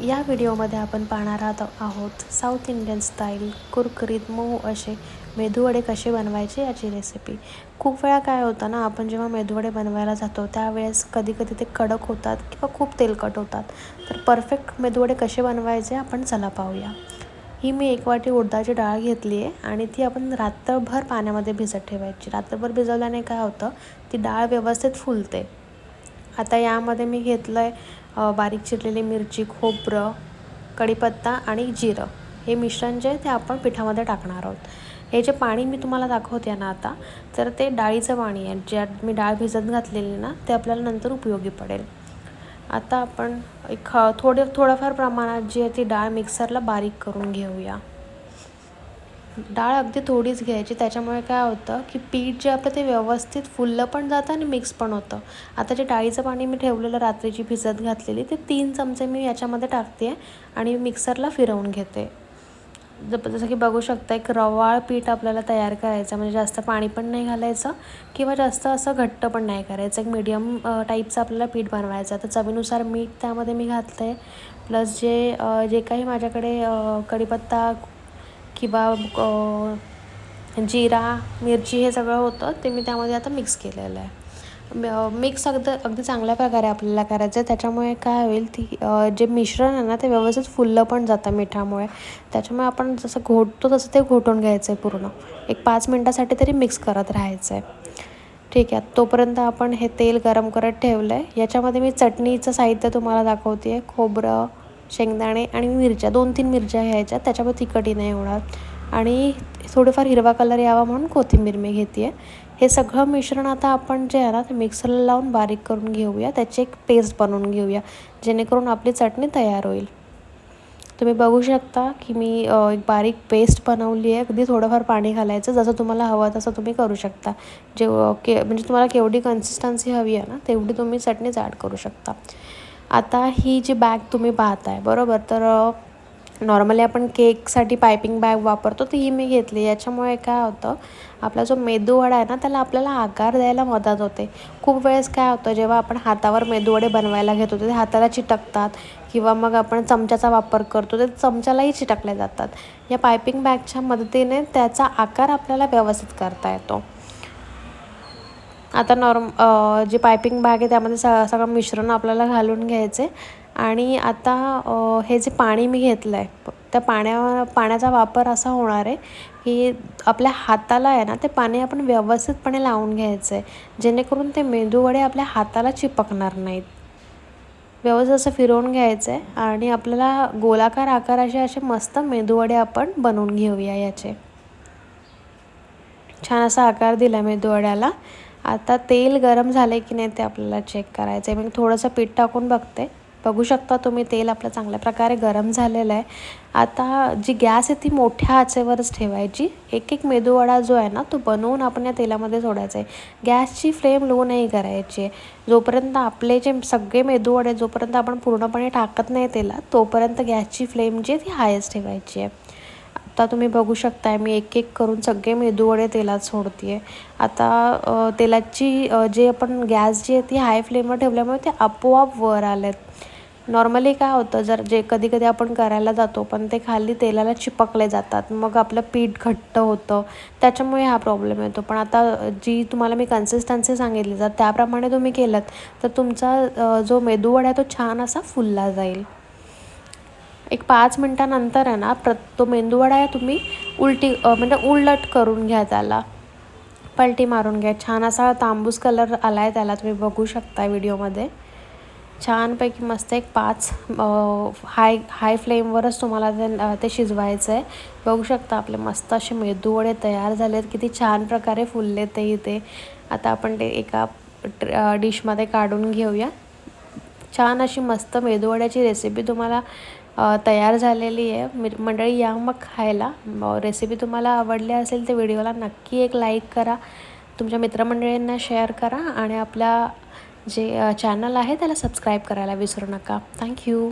या व्हिडिओमध्ये आपण पाहणार आहोत साऊथ इंडियन स्टाईल कुरकुरीत मऊ असे मेदूवडे कसे बनवायचे याची रेसिपी। खूप वेळा काय होतं ना, आपण जेव्हा मेदूवडे बनवायला जातो त्यावेळेस कधी कधी ते कडक होतात किंवा खूप तेलकट होतात। तर परफेक्ट मेदूवडे कसे बनवायचे आपण चला पाहूया। ही मी 1 वाटी उडदाची डाळ घेतली आहे आणि ती आपण रात्रभर पाण्यामध्ये भिजत ठेवायची। रात्रभर भिजवल्याने काय होतं, ती डाळ व्यवस्थित फुलते। आता यामध्ये मी घेतलं आहे बारीक चिरलेली मिरची, खोबरं, कढीपत्ता आणि जिरं। हे मिश्रण जे ते आपण पिठामध्ये टाकणार आहोत। हे जे पाणी मी तुम्हाला दाखवते ना आता, तर ते डाळीचं पाणी आहे। ज्यात मी डाळ भिजत घातलेली ना, ते आपल्याला नंतर उपयोगी पडेल। आता आपण थोडंफार प्रमाणात जी आहे ती डाळ मिक्सरला बारीक करून घेऊया। डाळ अगदी थोडीच घ्यायची, त्याच्यामुळे काय होतं की पीठ जे आपलं ते व्यवस्थित फुललं पण जातं आणि मिक्स पण होतं। आता जे डाळीचं पाणी मी ठेवलेलं रात्रीची भिजत घातलेली, ते 3 चमचे मी याच्यामध्ये टाकते आहे आणि मिक्सरला फिरवून घेते। जसं की बघू शकता, एक रवाळ पीठ आपल्याला तयार करायचं, म्हणजे जास्त पाणी पण नाही घालायचं किंवा जास्त असं घट्ट पण नाही करायचं। एक मीडियम टाईपचं आपल्याला पीठ बनवायचं। तर चवीनुसार मीठ त्यामध्ये मी घातलं आहे, प्लस जे काही माझ्याकडे कढीपत्ता किंवा जिरा, मिरची हे सगळं होतं ते मी त्यामध्ये आता मिक्स केलेलं आहे। मिक्स अगदी चांगल्या प्रकारे आपल्याला करायचं आहे। त्याच्यामुळे काय होईल, जे मिश्रण आहे ना ते व्यवस्थित फुललं पण जातं मिठामुळे। त्याच्यामुळे आपण जसं घोटतो तसं ते घोटून घ्यायचं आहे पूर्ण। एक 5 मिनटासाठी तरी मिक्स करत राहायचं आहे। ठीक आहे, तोपर्यंत आपण हे तेल गरम करत ठेवलं आहे। याच्यामध्ये मी चटणीचं साहित्य तुम्हाला दाखवते आहे। खोबरं, शेंगदाणे आणि मिरच्या, 2-3 मिरच्या घ्यायच्या, त्याच्यामुळे तिखटही नाही होणार। आणि थोडंफार हिरवा कलर यावा म्हणून कोथिंबीर मी घेते आहे। हे सगळं मिश्रण आता आपण जे आहे ना ते मिक्सरला लावून बारीक करून घेऊया। त्याची एक पेस्ट बनवून घेऊया, जेणेकरून आपली चटणी तयार होईल। तुम्ही बघू शकता की मी एक बारीक पेस्ट बनवली आहे। अगदी थोडंफार पाणी घालायचं, जसं तुम्हाला हवं तसं तुम्ही करू शकता। म्हणजे तुम्हाला केवढी कन्सिस्टन्सी हवी आहे ना, तेवढी तुम्ही चटणीच ॲड करू शकता। आता ही जी बॅग तुम्ही पाहताय बरोबर, तर नॉर्मली आपण केकसाठी पायपिंग बॅग वापरतो, ती ही मी घेतली। याच्यामुळे काय होतं, आपला जो मेदूवडा आहे ना त्याला आपल्याला आकार द्यायला मदत होते। खूप वेळेस काय होतं, जेव्हा आपण हातावर मेदूवडे बनवायला घेतो ते हाताला चिटकतात किंवा मग आपण चमच्याचा वापर करतो ते चमच्यालाही चिटकले जातात। या पायपिंग बॅगच्या मदतीने त्याचा आकार आपल्याला व्यवस्थित करता येतो। आता जी पायपिंग बॅग आहे त्यामध्ये सगळं मिश्रण आपल्याला घालून घ्यायचे। आणि आता हे जे पाणी मी घेतलं आहे, त्या पाण्याचा वापर असा होणार आहे की आपल्या हाताला आहे ना ते पाणी आपण व्यवस्थितपणे लावून घ्यायचं आहे, जेणेकरून ते मेदूवडे आपल्या हाताला चिपकणार नाहीत। व्यवस्थित असं फिरवून घ्यायचं आहे आणि आपल्याला गोलाकार आकाराचे असे मस्त मेदूवडे आपण बनवून घेऊया। याचे छान असा आकार दिला मेदूवड्याला। आता तेल गरम झाले की नाही ते आपल्याला चेक करायचं आहे। मी थोडंसं पीठ टाकून बघते, बघू शकता तुम्ही तेल आपलं चांगल्या प्रकारे गरम झालेलं आहे। आता जी गॅस आहे ती मोठ्या आचेवरच ठेवायची। एक मेदूवडा जो आहे ना तो बनवून आपण या तेलामध्ये सोडायचा आहे। गॅसची फ्लेम लो नाही करायची आहे। जोपर्यंत आपले जे सगळे मेदूवडे जोपर्यंत आपण पूर्णपणे टाकत नाही तेलात, तोपर्यंत गॅसची फ्लेम जी आहे ती हायच ठेवायची आहे। आता तुम्ही बघू शकताय मी एक करून सगळे मेदूवडे तेलात सोडते आहे। आता तेलाची जे आपण गॅस जी आहे ती हाय फ्लेमवर ठेवल्यामुळे ते आपोआप वर आलेत। नॉर्मली काय होतं, जे कधी कधी आपण करायला जातो पण ते खाली तेलाला चिपकले जातात, मग आपलं पीठ घट्ट होतं, त्याच्यामुळे हा प्रॉब्लेम येतो। पण आता जी तुम्हाला मी कन्सिस्टन्सी सांगितली जर त्याप्रमाणे तुम्ही केलं तर तुमचा जो मेदूवडा आहे तो छान असा फुलला जाईल। एक 5 मिनटानंतर आहे ना तो मेदूवडा आहे तुम्ही म्हणजे उलट करून घ्या, त्याला पलटी मारून घ्या। छान असा तांबूस कलर आला आहे त्याला, तुम्ही बघू शकता व्हिडिओमध्ये। छानपैकी मस्त एक 5 हाय फ्लेमवरच तुम्हाला ते शिजवायचं आहे। बघू शकता आपले मस्त असे मेदूवडे तयार झालेत, किती छान प्रकारे फुलले ते इथे। आता आपण ते एका डिशमध्ये काढून घेऊया। छान अशी मस्त मेदूवड्याची रेसिपी तुम्हाला तयार झालेली आहे। मंडळी या मग खायला। रेसिपी तुम्हाला आवडली असेल तर व्हिडिओला नक्की एक लाईक करा, तुमच्या मित्रमंडळींना शेअर करा आणि आपल्या जे चॅनल आहे त्याला सबस्क्राईब करायला विसरू नका। थँक्यू।